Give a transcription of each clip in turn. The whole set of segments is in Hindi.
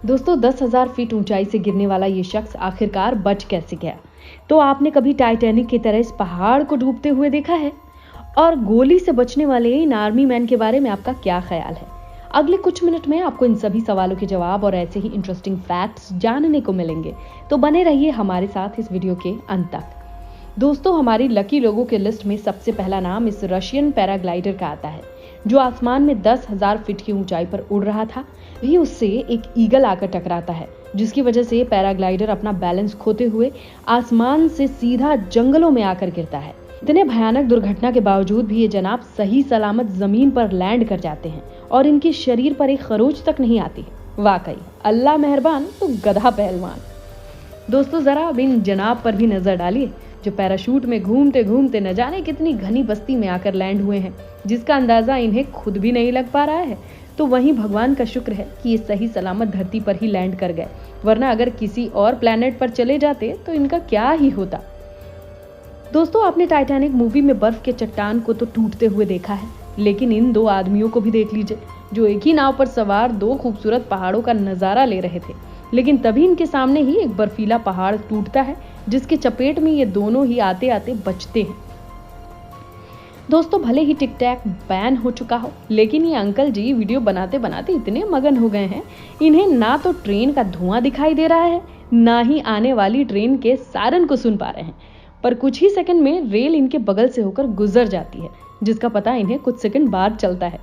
दोस्तों 10,000 फीट ऊंचाई से गिरने वाला ये शख्स आखिरकार बच कैसे गया? तो आपने कभी टाइटैनिक की तरह इस पहाड़ को डूबते हुए देखा है? और गोली से बचने वाले इन आर्मी मैन के बारे में आपका क्या ख्याल है? अगले कुछ मिनट में आपको इन सभी सवालों के जवाब और ऐसे ही इंटरेस्टिंग फैक्ट्स जानने को मिलेंगे, तो बने रहिए हमारे साथ इस वीडियो के अंत तक। दोस्तों, हमारी लकी लोगों के लिस्ट में सबसे पहला नाम इस रशियन पैराग्लाइडर का आता है जो आसमान में 10,000 फीट की ऊंचाई पर उड़ रहा था। वही उससे एक ईगल आकर टकराता है, जिसकी वजह से पैराग्लाइडर अपना बैलेंस खोते हुए आसमान से सीधा जंगलों में आकर गिरता है। इतने भयानक दुर्घटना के बावजूद भी ये जनाब सही सलामत जमीन पर लैंड कर जाते हैं और इनके शरीर पर एक खरोच तक नहीं आती। वाकई अल्लाह मेहरबान तो गधा पहलवान। दोस्तों, जरा अब इन जनाब पर भी नजर डालिए जो पैराशूट में घूमते घूमते न जाने कितनी घनी बस्ती में आकर लैंड हुए हैं, जिसका अंदाजा इन्हें खुद भी नहीं लग पा रहा है। तो वहीं भगवान का शुक्र है कि ये सही सलामत धरती पर ही लैंड कर गए, वरना अगर किसी और प्लेनेट पर चले जाते तो इनका क्या ही होता। दोस्तों, आपने टाइटैनिक मूवी में बर्फ के चट्टान को तो टूटते हुए देखा है, लेकिन इन दो आदमियों को भी देख लीजिए जो एक ही नाव पर सवार दो खूबसूरत पहाड़ों का नजारा ले रहे थे। लेकिन तभी इनके सामने ही एक बर्फीला पहाड़ टूटता है, जिसके चपेट में ये दोनों ही आते आते बचते हैं। दोस्तों, भले ही टिक टैक बैन हो चुका हो, लेकिन ये अंकल जी वीडियो बनाते बनाते इतने मगन हो गए हैं, इन्हें ना तो ट्रेन का धुआं दिखाई दे रहा है, ना ही आने वाली ट्रेन के सायरन को सुन पा रहे हैं। पर कुछ ही सेकंड में रेल इनके बगल से होकर गुजर जाती है, जिसका पता इन्हें कुछ सेकंड बाद चलता है।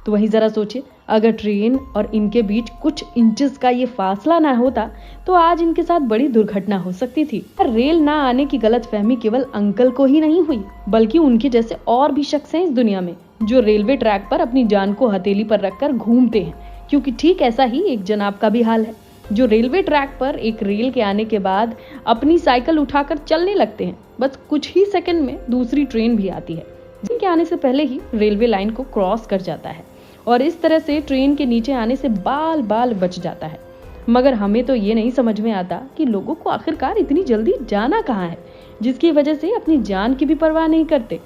तो वहीं जरा सोचिए, अगर ट्रेन और इनके बीच कुछ इंचेस का ये फासला ना होता तो आज इनके साथ बड़ी दुर्घटना हो सकती थी। पर रेल ना आने की गलतफहमी केवल अंकल को ही नहीं हुई, बल्कि उनके जैसे और भी शख्स हैं इस दुनिया में जो रेलवे ट्रैक पर अपनी जान को हथेली पर रखकर घूमते हैं। क्योंकि ठीक ऐसा ही एक जनाब का भी हाल है जो रेलवे ट्रैक पर एक रेल के आने के बाद अपनी साइकिल उठाकर चलने लगते हैं। बस कुछ ही सेकंड में दूसरी ट्रेन भी आती है, जिनके आने से पहले ही रेलवे लाइन को क्रॉस कर जाता है और इस तरह से ट्रेन के नीचे आने से बाल बाल बच जाता है। मगर हमें तो ये नहीं समझ में आता कि लोगों को आखिरकार इतनी जल्दी जाना कहाँ है, जिसकी वजह से अपनी जान की भी परवाह नहीं करते।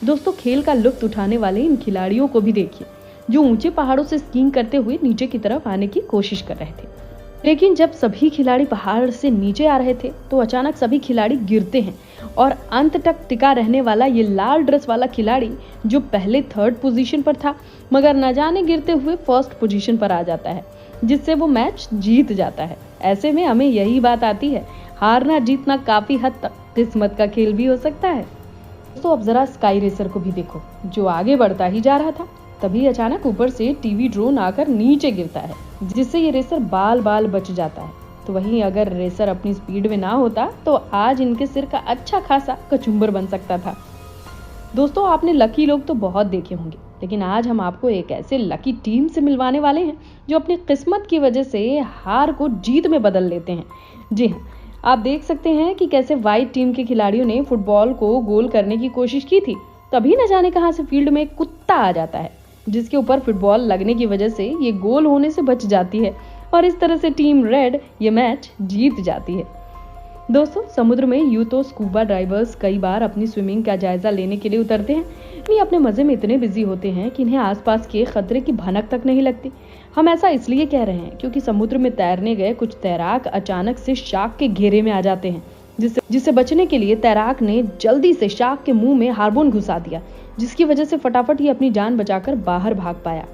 दोस्तों, खेल का लुत्फ उठाने वाले इन खिलाड़ियों को भी देखिए जो ऊंचे पहाड़ों से स्कीइंग करते हुए नीचे की तरफ आने की कोशिश कर रहे थे। लेकिन जब सभी खिलाड़ी पहाड़ से नीचे आ रहे थे तो अचानक सभी खिलाड़ी गिरते हैं और अंत तक टिका रहने वाला ये लाल ड्रेस वाला खिलाड़ी जो पहले 3rd पोजीशन पर था, मगर न जाने गिरते हुए 1st पोजीशन पर आ जाता है, जिससे वो मैच जीत जाता है। ऐसे में हमें यही बात आती है, हारना जीतना काफी हद तक किस्मत का खेल भी हो सकता है। तो अब जरा स्काई रेसर को भी देखो जो आगे बढ़ता ही जा रहा था, तभी अचानक ऊपर से टीवी ड्रोन आकर नीचे गिरता है, जिससे ये रेसर बाल बाल बच जाता है। तो वहीं अगर रेसर अपनी स्पीड में ना होता तो आज इनके सिर का अच्छा खासा कचुम्बर बन सकता था। दोस्तों, आपने लकी लोग तो बहुत देखे होंगे, लेकिन आज हम आपको एक ऐसे लकी टीम से मिलवाने वाले हैं जो अपनी किस्मत की वजह से हार को जीत में बदल लेते हैं। जी हाँ, आप देख सकते हैं कि कैसे व्हाइट टीम के खिलाड़ियों ने फुटबॉल को गोल करने की कोशिश की थी, तभी न जाने कहां से फील्ड में एक कुत्ता आ जाता है, जिसके ऊपर फुटबॉल लगने की वजह से ये गोल होने से बच जाती है और इस तरह से टीम रेड ये मैच जीत जाती है। दोस्तों, समुद्र में यूं तो स्कूबा डाइवर्स कई बार अपनी स्विमिंग का जायजा लेने के लिए उतरते हैं, ये अपने मजे में इतने बिजी होते हैं कि इन्हें आसपास के खतरे की भनक तक नहीं लगती। हम ऐसा इसलिए कह रहे हैं क्योंकि समुद्र में तैरने गए कुछ तैराक अचानक से शार्क के घेरे में आ जाते हैं, जिससे बचने के लिए तैराक ने जल्दी से शार्क के मुंह में हार्पून घुसा दिया, जिसकी वजह से फटाफट ही अपनी जान बचाकर बाहर भाग पाया।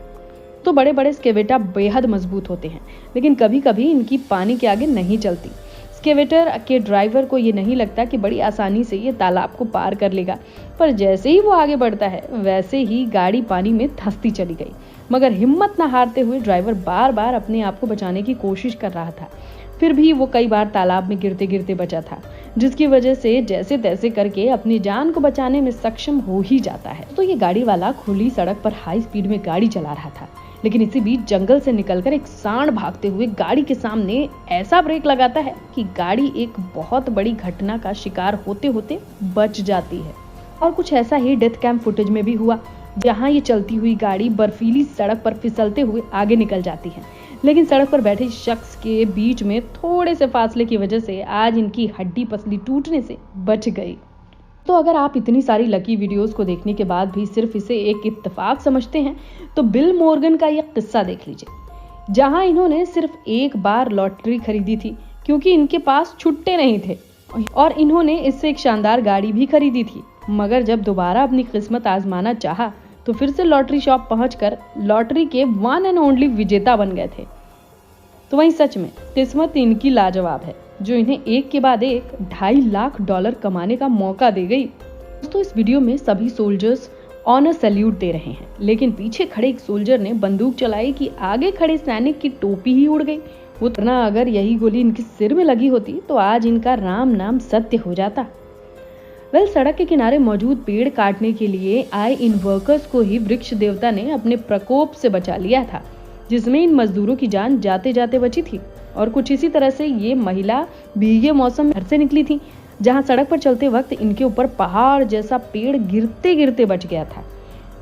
तो बड़े बड़े स्केवेटा बेहद मजबूत होते हैं, लेकिन कभी कभी इनकी पानी के आगे नहीं चलती। स्केवेटर के ड्राइवर को ये नहीं लगता कि बड़ी आसानी से ये तालाब को पार कर लेगा, पर जैसे ही वो आगे बढ़ता है वैसे ही गाड़ी पानी में धंसती चली गई। मगर हिम्मत न हारते हुए ड्राइवर बार बार अपने आप को बचाने की कोशिश कर रहा था। फिर भी वो कई बार तालाब में गिरते गिरते बचा था, जिसकी वजह से जैसे तैसे करके अपनी जान को बचाने में सक्षम हो ही जाता है। तो ये गाड़ी वाला खुली सड़क पर हाई स्पीड में गाड़ी चला रहा था, लेकिन इसी बीच जंगल से निकलकर एक सांड भागते हुए गाड़ी के सामने ऐसा ब्रेक लगाता है कि गाड़ी एक बहुत बड़ी घटना का शिकार होते होते बच जाती है। और कुछ ऐसा ही डेथ कैम फुटेज में भी हुआ, जहां ये चलती हुई गाड़ी बर्फीली सड़क पर फिसलते हुए आगे निकल जाती है, लेकिन सड़क पर बैठे शख्स के बीच में थोड़े से फासले की वजह से आज इनकी हड्डी पसली टूटने से बच गई। तो अगर आप इतनी सारी लकी वीडियोस को देखने के बाद भी सिर्फ इसे एक इत्तेफाक समझते हैं तो बिल मॉर्गन का यह किस्सा देख लीजिए। जहां इन्होंने सिर्फ एक बार लॉटरी खरीदी थी क्योंकि इनके पास छुट्टे नहीं थे और इन्होंने इससे एक शानदार गाड़ी भी खरीदी थी। मगर जब दोबारा अपनी किस्मत आजमाना चाहा तो फिर से लॉटरी शॉप पहुंचकर लॉटरी के वन एंड ओनली विजेता बन गए थे। तो वहीं सच में किस्मत इनकी लाजवाब है जो इन्हें एक के बाद एक $2.5 लाख कमाने का मौका दे गई। दोस्तों, इस वीडियो में सभी सोल्जर्स ऑनर सैल्यूट दे रहे हैं, लेकिन पीछे खड़े एक सोल्जर ने बंदूक चलाई कि आगे खड़े सैनिक की टोपी ही उड़ गई। वरना अगर यही गोली इनके सिर में लगी होती तो आज इनका राम नाम सत्य हो जाता। सड़क के किनारे मौजूद पेड़ काटने के लिए आए इन वर्कर्स को ही वृक्ष देवता ने अपने प्रकोप से बचा लिया था, जिसमें इन मजदूरों की जान जाते जाते बची थी। और कुछ इसी तरह से ये महिला भीगे मौसम में घर से निकली थी, जहां सड़क पर चलते वक्त इनके ऊपर पहाड़ जैसा पेड़ गिरते गिरते बच गया था।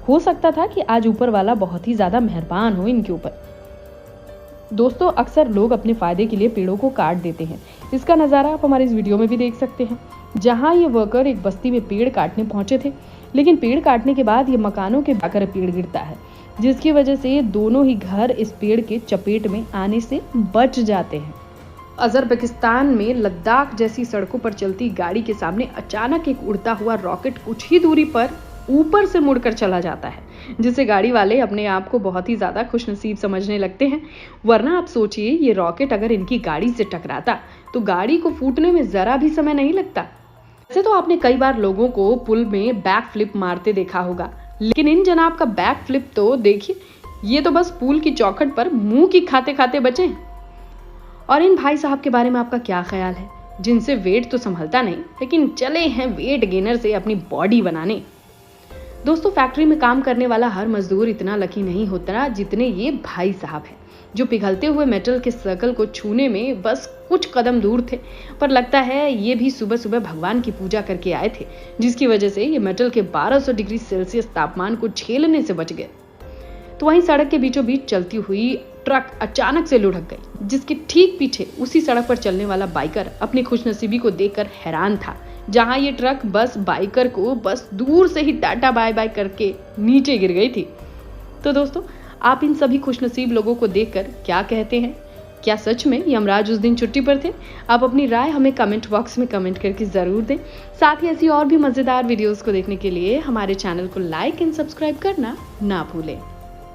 हो सकता था कि आज ऊपर वाला बहुत ही ज्यादा मेहरबान हो इनके ऊपर। दोस्तों, अक्सर लोग अपने फायदे के लिए पेड़ों को काट देते हैं। इसका नजारा आप हमारे इस वीडियो में भी देख सकते हैं, जहां ये वर्कर एक बस्ती में पेड़ काटने पहुंचे थे, लेकिन पेड़ काटने के बाद ये मकानों के आकर पेड़ गिरता है, जिसकी वजह से दोनों ही घर इस पेड़ के चपेट में आने से बच जाते हैं। अजरबैजान में लद्दाख जैसी सड़कों पर चलती गाड़ी के सामने अचानक एक उड़ता हुआ रॉकेट कुछ ही दूरी पर ऊपर से मुड़कर चला जाता है, जिससे गाड़ी वाले अपने आप को बहुत ही ज्यादा खुशनसीब समझने लगते हैं। वरना आप सोचिए, ये रॉकेट अगर इनकी गाड़ी से टकराता तो गाड़ी को फूटने में जरा भी समय नहीं लगता। वैसे तो आपने कई बार लोगों को पुल में बैक फ्लिप मारते देखा होगा, लेकिन इन जनाब का बैक फ्लिप तो देखिए, ये तो बस पुल की चौखट पर मुंह की खाते खाते बचे। और इन भाई साहब के बारे में आपका क्या ख्याल है, जिनसे वेट तो संभलता नहीं लेकिन चले हैं वेट गेनर से अपनी बॉडी बनाने। दोस्तों, फैक्ट्री में काम करने वाला हर मजदूर इतना लकी नहीं होता जितने ये भाई साहब हैं, जो पिघलते हुए मेटल के सर्कल को छूने में बस कुछ कदम दूर थे। पर लगता है ये भी सुबह सुबह भगवान की पूजा करके आए थे, जिसकी वजह से ये मेटल के 1200 डिग्री सेल्सियस तापमान को झेलने से बच गए। तो वहीं सड़क के बीचों बीच चलती हुई ट्रक अचानक से लुढ़क गई, जिसके ठीक पीछे उसी सड़क पर चलने वाला बाइकर अपनी खुशनसीबी को देखकर हैरान था, जहां ये ट्रक बस बाइकर को बस दूर से ही टाटा बाय बाय करके नीचे गिर गई थी। तो दोस्तों, आप इन सभी खुशनसीब लोगों को देखकर क्या कहते हैं? क्या सच में यमराज उस दिन छुट्टी पर थे? आप अपनी राय हमें कमेंट बॉक्स में कमेंट करके जरूर दें। साथ ही ऐसी और भी मजेदार वीडियोस को देखने के लिए हमारे चैनल को लाइक एंड सब्सक्राइब करना ना भूलें।